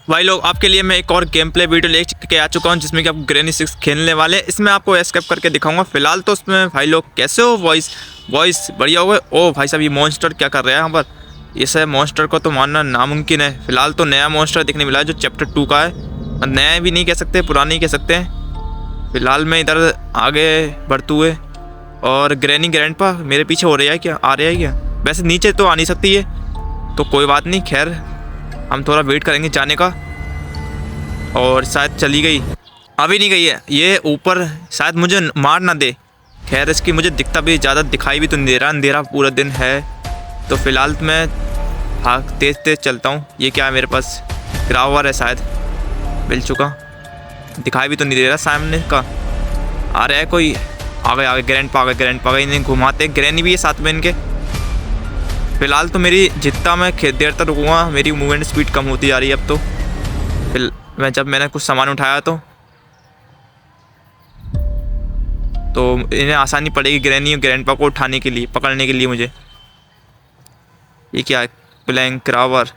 भाई लोग आपके लिए मैं एक और गेम प्ले वीडियो लेके आ चुका हूँ जिसमें कि आप ग्रैनी 6 खेलने वाले हैं। इसमें आपको एस्केप करके दिखाऊंगा। फिलहाल तो उसमें भाई लोग कैसे हो, वॉइस वॉइस बढ़िया हुआ। ओ भाई साहब, ये मॉन्स्टर क्या कर रहा है यहाँ पर। इस मॉन्स्टर को तो मानना नामुमकिन है। फिलहाल तो नया मॉन्स्टर देखने मिला है जो चैप्टर 2 का है। नया भी नहीं कह सकते, पुराना ही कह सकते हैं। फिलहाल मैं इधर आगे बढ़ते हुए, और ग्रैनी ग्रैंडपा मेरे पीछे हो रहा है क्या, आ रहा है क्या। वैसे नीचे तो आ नहीं सकती है तो कोई बात नहीं, खैर हम थोड़ा वेट करेंगे जाने का। और शायद चली गई, अभी नहीं गई है। ये ऊपर शायद मुझे मार ना दे। खैर इसकी मुझे दिखता भी, ज़्यादा दिखाई भी तो नहीं दे रहा, अंधेरा पूरा दिन है। तो फिलहाल मैं भाग तेज़ तेज़ चलता हूँ। ये क्या है मेरे पास, ग्रावर है शायद, मिल चुका। दिखाई भी तो नहीं दे रहा, सामने का आ रहा है कोई। आ गए ग्रैंडपा, आ गए इन्हें घुमाते। ग्रैनी भी है साथ में इनके। फिलहाल तो मेरी जितना मैं देर तक रुकूँगा, मेरी मूवमेंट स्पीड कम होती जा रही है अब तो। फिर जब मैंने कुछ सामान उठाया तो इन्हें आसानी पड़ेगी ग्रैनी और ग्रैंडपा को उठाने के लिए, पकड़ने के लिए मुझे। ये क्या है, प्लैंक क्रावर।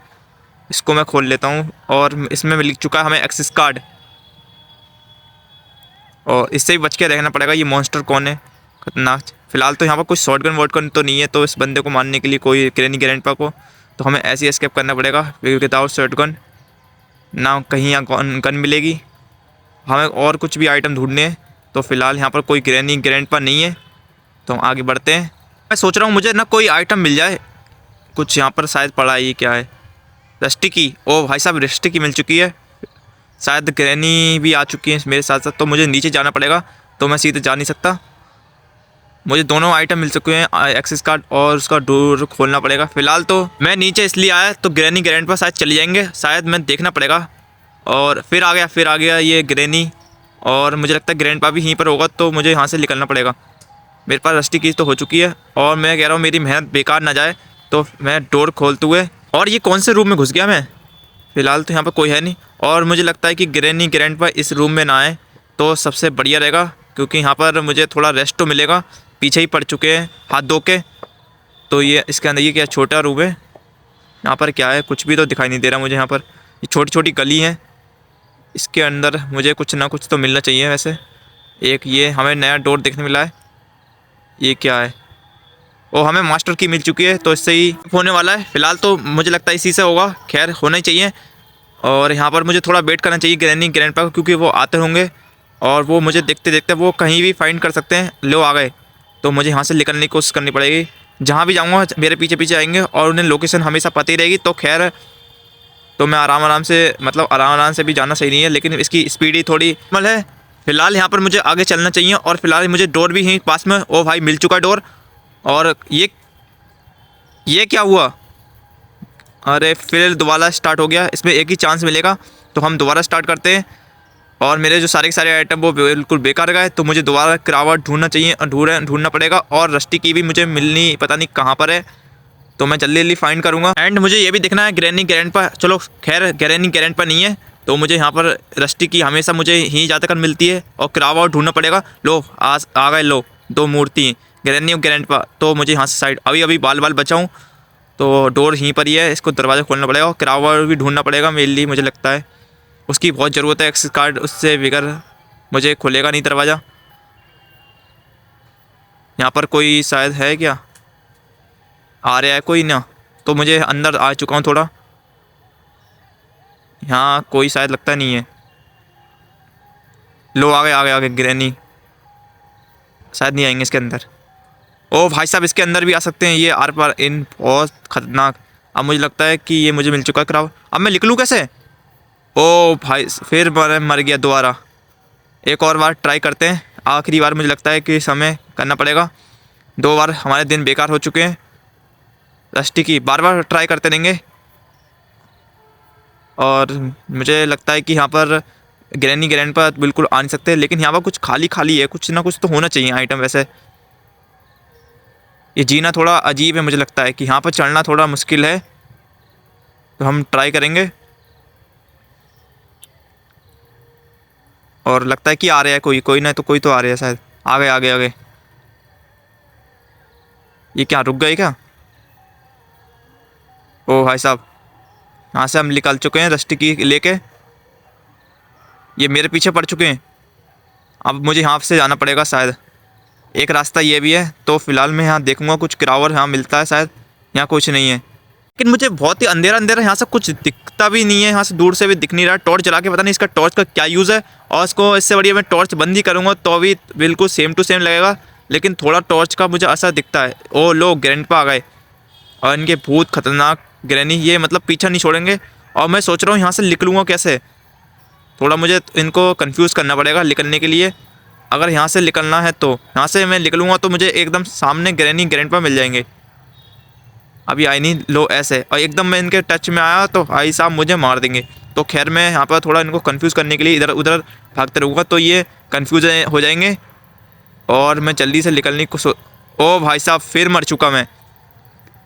इसको मैं खोल लेता हूँ और इसमें लिख चुका है हमें एक्सेस कार्ड। और इससे भी बच के रहना पड़ेगा। ये मॉन्स्टर कौन है खतरनाक। फिलहाल तो यहाँ पर कोई शॉटगन वॉटगन तो नहीं है, तो इस बंदे को मारने के लिए, कोई ग्रैनी ग्रैंडपा को, तो हमें ऐसे एस्केप करना पड़ेगा विदाउट शॉटगन। ना कहीं यहाँ गन मिलेगी हमें, और कुछ भी आइटम ढूंढने हैं। तो फिलहाल यहाँ पर कोई ग्रैनी ग्रैंडपा नहीं है, तो हम आगे बढ़ते हैं। मैं सोच रहा हूँ मुझे ना कोई आइटम मिल जाए कुछ। यहाँ पर शायद पड़ा है, ये क्या है, रस्टी की। ओ भाई साहब, रस्टी की मिल चुकी है। शायद ग्रैनी भी आ चुकी है मेरे साथ साथ। तो मुझे नीचे जाना पड़ेगा, तो मैं सीधे जा नहीं सकता। मुझे दोनों आइटम मिल चुके हैं, एक्सेस कार्ड और उसका डोर खोलना पड़ेगा। फिलहाल तो मैं नीचे इसलिए आया, तो ग्रैनी ग्रैंडपा शायद चली जाएंगे, शायद मैं देखना पड़ेगा। और फिर आ गया ये ग्रैनी, और मुझे लगता है ग्रैंडपा भी यहीं पर होगा, तो मुझे यहाँ से निकलना पड़ेगा। मेरे पास रस्टी की तो हो चुकी है, और मैं कह रहा हूँ मेरी मेहनत बेकार ना जाए। तो मैं डोर खोलते हुए, और ये कौन से रूम में घुस गया मैं। फ़िलहाल तो यहाँ पर कोई है नहीं, और मुझे लगता है कि ग्रैनी ग्रैंडपा इस रूम में ना आए तो सबसे बढ़िया रहेगा, क्योंकि यहाँ पर मुझे थोड़ा रेस्ट तो मिलेगा। पीछे ही पड़ चुके हैं हाथ धो के। तो ये इसके अंदर, ये क्या छोटा रूम है, यहाँ पर क्या है, कुछ भी तो दिखाई नहीं दे रहा मुझे। यहाँ पर ये छोटी छोटी गली है, इसके अंदर मुझे कुछ ना कुछ तो मिलना चाहिए। वैसे एक ये हमें नया डोर देखने मिला है। ये क्या है, ओ हमें मास्टर की मिल चुकी है, तो इससे ही होने वाला है। फ़िलहाल तो मुझे लगता है इसी से होगा, खैर होना ही चाहिए। और यहाँ पर मुझे थोड़ा वेट करना चाहिए ग्रैनी ग्रैंडपा को, क्योंकि वो आते होंगे और वो मुझे देखते देखते वो कहीं भी फाइंड कर सकते हैं। लो आ गए, तो मुझे यहाँ से निकलने की कोशिश करनी पड़ेगी। जहाँ भी जाऊँगा मेरे पीछे पीछे आएंगे, और उन्हें लोकेशन हमेशा पता ही रहेगी। तो खैर, तो मैं आराम से, मतलब आराम से भी जाना सही नहीं है, लेकिन इसकी स्पीड ही थोड़ी कम है। फिलहाल यहाँ पर मुझे आगे चलना चाहिए, और फिलहाल मुझे डोर भी यहीं पास में। ओ भाई, मिल चुका डोर। और ये क्या हुआ, अरे फिर दोबारा स्टार्ट हो गया। इसमें एक ही चांस मिलेगा, तो हम दोबारा स्टार्ट करते हैं। और मेरे जो सारे के सारे आइटम वो बिल्कुल बेकार गए, तो मुझे दोबारा क्रावर ढूंढना चाहिए, ढूंढना पड़ेगा। और रस्टी की भी मुझे मिलनी, पता नहीं कहाँ पर है, तो मैं जल्दी जल्दी फाइंड करूँगा। एंड मुझे ये भी देखना है ग्रैनी ग्रैंडपा, चलो खैर ग्रैनी ग्रैंडपा नहीं है, तो मुझे यहाँ पर रस्टी की हमेशा मुझे ही ज़्यादातर मिलती है, और क्रावर ढूंढना पड़ेगा। लो आ गए, लो दो मूर्ति ग्रैनी और ग्रैंडपा। तो मुझे यहाँ से साइड अभी बाल बचाऊँ, तो डोर यहीं पर ही है, इसको दरवाज़ा खोलना पड़ेगा। और क्रावर भी ढूंढना पड़ेगा मेरे लिए, मुझे लगता है उसकी बहुत ज़रूरत है। एक्सेस कार्ड उससे बगैर मुझे खुलेगा नहीं दरवाज़ा। यहाँ पर कोई शायद है क्या, आ रहा है कोई ना, तो मुझे अंदर आ चुका हूँ थोड़ा। यहाँ कोई शायद लगता नहीं है। लो आ गए ग्रैनी, शायद नहीं आएंगे इसके अंदर। ओ भाई साहब, इसके अंदर भी आ सकते हैं ये आर पार, इन बहुत ख़तरनाक। अब मुझे लगता है कि ये मुझे मिल चुका है क्रावर। अब मैं निकलूँ कैसे। ओ भाई, फिर मर गया दोबारा। एक और बार ट्राई करते हैं, आखिरी बार मुझे लगता है कि समय करना पड़ेगा। 2 बार हमारे दिन बेकार हो चुके हैं। रस्टी की बार ट्राई करते रहेंगे। और मुझे लगता है कि यहाँ पर ग्रैनी ग्रैंडपा बिल्कुल आ नहीं सकते, लेकिन यहाँ पर कुछ खाली खाली है, कुछ ना कुछ तो होना चाहिए आइटम। वैसे ये जीना थोड़ा अजीब है, मुझे लगता है कि यहाँ पर चढ़ना थोड़ा मुश्किल है, तो हम ट्राई करेंगे। और लगता है कि आ रहा है कोई ना, तो कोई तो आ रहा है शायद। आ गए। ये क्या रुक गए क्या। ओ भाई साहब, यहाँ से हम निकल चुके हैं रस्टी की लेके, ये मेरे पीछे पड़ चुके हैं। अब मुझे यहाँ से जाना पड़ेगा शायद, एक रास्ता ये भी है। तो फिलहाल मैं यहाँ देखूँगा कुछ क्रावर यहाँ मिलता है शायद, यहाँ कुछ नहीं है। लेकिन मुझे बहुत ही अंधेरा अंधेरा यहाँ से कुछ दिखता भी नहीं है, यहाँ से दूर से भी दिख नहीं रहा। टॉर्च जला के पता नहीं इसका टॉर्च का क्या यूज़ है, और इसको इससे बढ़िया मैं टॉर्च बंद ही करूँगा तो भी बिल्कुल सेम टू सेम लगेगा। लेकिन थोड़ा टॉर्च का मुझे असर दिखता है। ओ लो ग्रैंडपा आ गए, और इनके भूत खतरनाक ग्रैनी, ये मतलब पीछा नहीं छोड़ेंगे। और मैं सोच रहा हूँ यहाँ से निकलूँगा कैसे, थोड़ा मुझे इनको कंफ्यूज करना पड़ेगा निकलने के लिए। अगर यहाँ से निकलना है तो यहाँ से मैं निकलूँगा तो मुझे एकदम सामने ग्रैंडपा मिल जाएंगे। अभी आई नहीं, लो ऐसे, और एकदम मैं इनके टच में आया तो भाई साहब मुझे मार देंगे। तो खैर मैं यहाँ पर थोड़ा इनको कंफ्यूज करने के लिए इधर उधर भागते रहूँगा, तो ये कंफ्यूज हो जाएंगे और मैं जल्दी से निकलने को ओ भाई साहब फिर मर चुका मैं,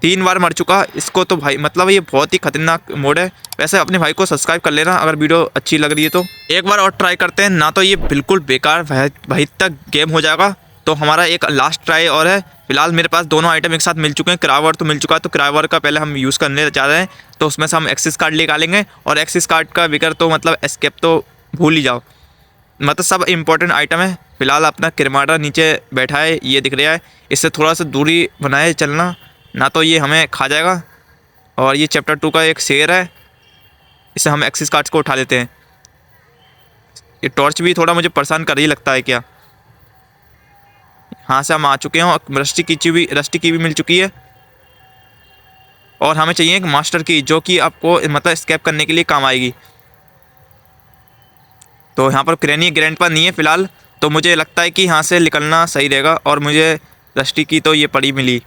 3 बार मर चुका इसको। तो भाई मतलब ये बहुत ही खतरनाक मोड है। वैसे अपने भाई को सब्सक्राइब कर लेना अगर वीडियो अच्छी लग रही है तो। एक बार और ट्राई करते हैं ना, तो ये बिल्कुल बेकार भाई तक गेम हो जाएगा। तो हमारा एक लास्ट ट्राई और है। फिलहाल मेरे पास दोनों आइटम एक साथ मिल चुके हैं, क्रावर तो मिल चुका है, तो क्रावर का पहले हम यूज़ करने जा रहे हैं। तो उसमें से हम एक्सिस कार्ड निकालेंगे, और एक्सिस कार्ड का बिगर तो मतलब एस्केप तो भूल ही जाओ, मतलब सब इंपॉर्टेंट आइटम है। फिलहाल अपना किरमाड़ा नीचे बैठा है, ये दिख रहा है, इससे थोड़ा सा दूरी बनाए चलना, ना तो ये हमें खा जाएगा। और ये चैप्टर 2 का एक शेर है, इससे हम एक्सिस कार्ड्स को उठा लेते हैं। ये टॉर्च भी थोड़ा मुझे परेशान कर ही लगता है क्या। यहाँ से हम आ चुके हैं, और रस्टी की भी मिल चुकी है। और हमें चाहिए एक मास्टर की, जो कि आपको मतलब एस्केप करने के लिए काम आएगी। तो यहाँ पर ग्रैंडपा नहीं है फिलहाल, तो मुझे लगता है कि यहाँ से निकलना सही रहेगा। और मुझे रस्टी की तो ये पड़ी मिली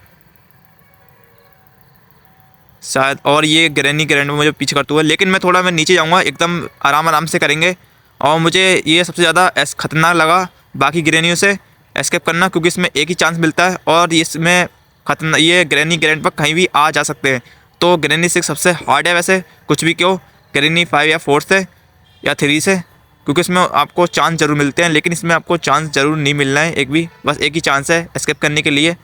शायद, और ये ग्रैंडपा मुझे पीछे करते हुए। लेकिन मैं नीचे जाऊँगा, एकदम आराम से करेंगे। और मुझे ये सबसे ज़्यादा खतरनाक लगा बाकी ग्रैनियों से एस्केप करना, क्योंकि इसमें एक ही चांस मिलता है, और इसमें खतरनाक ये ग्रैंडपा कहीं भी आ जा सकते हैं। तो ग्रैनी 6 सबसे हार्ड है वैसे, कुछ भी क्यों, ग्रैनी 5 या 4 से या 3 से, क्योंकि इसमें आपको चांस ज़रूर मिलते हैं। लेकिन इसमें आपको चांस ज़रूर नहीं मिलना है एक भी, बस एक ही चांस है एस्केप करने के लिए।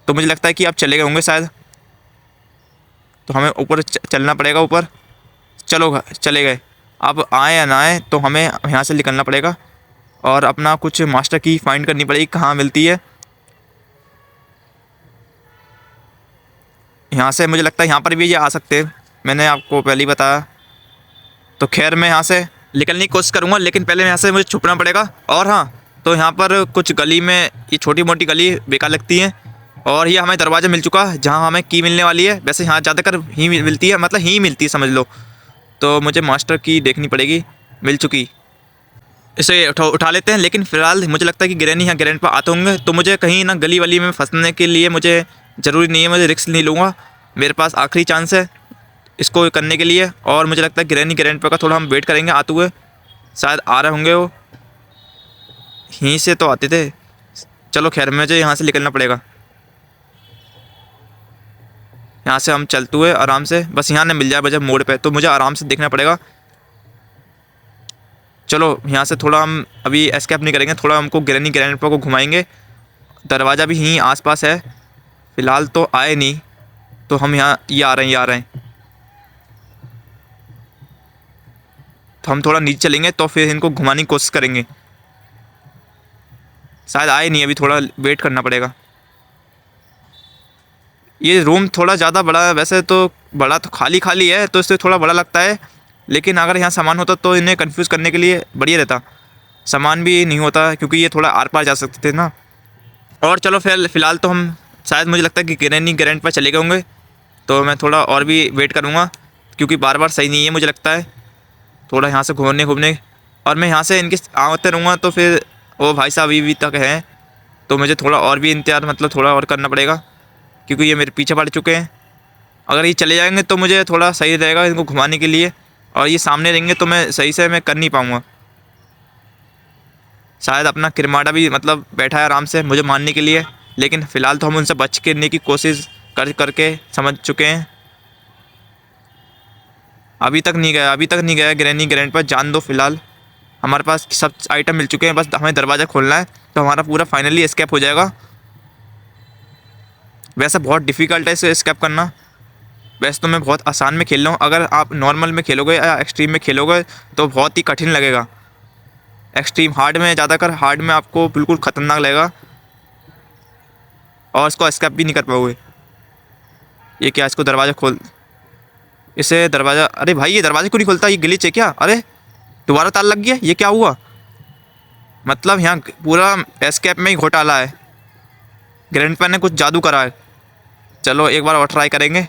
तो मुझे लगता है कि आप चले गए होंगे शायद, तो हमें ऊपर चलना पड़ेगा। ऊपर चलो, चले गए। अब आए या ना आए तो हमें यहाँ से निकलना पड़ेगा, और अपना कुछ मास्टर की फाइंड करनी पड़ेगी, कहाँ मिलती है। यहाँ से मुझे लगता है यहाँ पर भी ये आ सकते हैं, मैंने आपको पहले ही बताया। तो खैर मैं यहाँ से निकलने की कोशिश करूँगा, लेकिन पहले यहाँ से मुझे छुपना पड़ेगा। और हाँ, तो यहाँ पर कुछ गली में ये छोटी मोटी गली बेकार लगती हैं, और ये हमें दरवाज़ा मिल चुका है जहाँ हमें की मिलने वाली है। वैसे यहाँ ज़्यादातर ही मिलती है, मतलब ही मिलती है समझ लो। तो मुझे मास्टर की देखनी पड़ेगी, मिल चुकी, इसे उठा लेते हैं। लेकिन फ़िलहाल मुझे लगता है कि ग्रैनी यहाँ ग्रैंडपा आते होंगे, तो मुझे कहीं ना गली वली में फंसने के लिए मुझे ज़रूरी नहीं है, मुझे रिस्क नहीं लूँगा। मेरे पास आखिरी चांस है इसको करने के लिए। और मुझे लगता है ग्रैंडपा का थोड़ा हम वेट करेंगे आते हुए, शायद आ रहे होंगे वो, यहीं से तो आते थे। चलो खैर मुझे यहाँ से निकलना पड़ेगा, यहाँ से हम चलते हुए आराम से, बस यहाँ ना मिल जाए मुझे मोड़ पे, तो मुझे आराम से देखना पड़ेगा। चलो यहाँ से थोड़ा हम अभी एस्केप नहीं करेंगे, थोड़ा हमको ग्रैंडपा को घुमाएंगे। दरवाज़ा भी यहीं आसपास है, फ़िलहाल तो आए नहीं, तो हम यहाँ ये आ रहे हैं। तो हम थोड़ा नीचे चलेंगे, तो फिर इनको घुमाने की कोशिश करेंगे। शायद आए नहीं, अभी थोड़ा वेट करना पड़ेगा। ये रूम थोड़ा ज़्यादा बड़ा है, वैसे तो बड़ा तो खाली है, तो इससे थोड़ा बड़ा लगता है। लेकिन अगर यहाँ सामान होता तो इन्हें कंफ्यूज करने के लिए बढ़िया रहता। सामान भी नहीं होता, क्योंकि ये थोड़ा आर पार जा सकते थे ना। और चलो फ़िलहाल तो हम शायद, मुझे लगता है कि ग्रैंडपा चले गए होंगे, तो मैं थोड़ा और भी वेट करूँगा, क्योंकि बार सही नहीं है मुझे लगता है। थोड़ा यहाँ से घूमने, और मैं यहाँ से इनके आते रहूँगा, तो फिर वो भाई साहब अभी तक हैं, तो मुझे थोड़ा और भी इंतजार मतलब थोड़ा और करना पड़ेगा, क्योंकि ये मेरे पीछे पड़ चुके हैं। अगर ये चले जाएंगे तो मुझे थोड़ा सही रहेगा इनको घुमाने के लिए, और ये सामने रहेंगे तो मैं सही से मैं कर नहीं पाऊँगा। शायद अपना किरमाड़ा भी मतलब बैठा है आराम से मुझे मारने के लिए, लेकिन फ़िलहाल तो हम उनसे बच करने की कोशिश करके समझ चुके हैं। अभी तक नहीं गया ग्रैंडपा, जान दो। फ़िलहाल हमारे पास सब आइटम मिल चुके हैं, बस हमें दरवाज़ा खोलना है, तो हमारा पूरा फाइनली एस्केप हो जाएगा। वैसे बहुत डिफ़िकल्ट है इसे एस्केप करना, वैसे तो मैं बहुत आसान में खेल रहा हूँ, अगर आप नॉर्मल में खेलोगे या एक्सट्रीम में खेलोगे तो बहुत ही कठिन लगेगा। एक्सट्रीम हार्ड में, ज़्यादातर हार्ड में आपको बिल्कुल ख़तरनाक लगेगा और इसको एस्केप भी नहीं कर पाओगे। ये क्या, इसको दरवाज़ा खोल, इसे दरवाज़ा, अरे भाई ये दरवाज़ा क्यों नहीं खुलता, ये ग्लिच है क्या? अरे दोबारा ताला लग गया, ये क्या हुआ? मतलब यहाँ पूरा एस्केप में ही घोटाला है, ग्रैंडपा ने कुछ जादू करा है। चलो एक बार और ट्राई करेंगे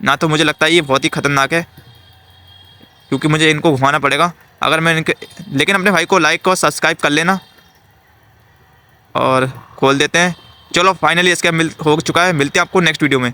ना, तो मुझे लगता है ये बहुत ही ख़तरनाक है क्योंकि मुझे इनको घुमाना पड़ेगा। अगर मैं इनके, लेकिन अपने भाई को लाइक और सब्सक्राइब कर लेना। और खोल देते हैं। चलो फाइनली एस्केप हो चुका है, मिलते हैं आपको नेक्स्ट वीडियो में।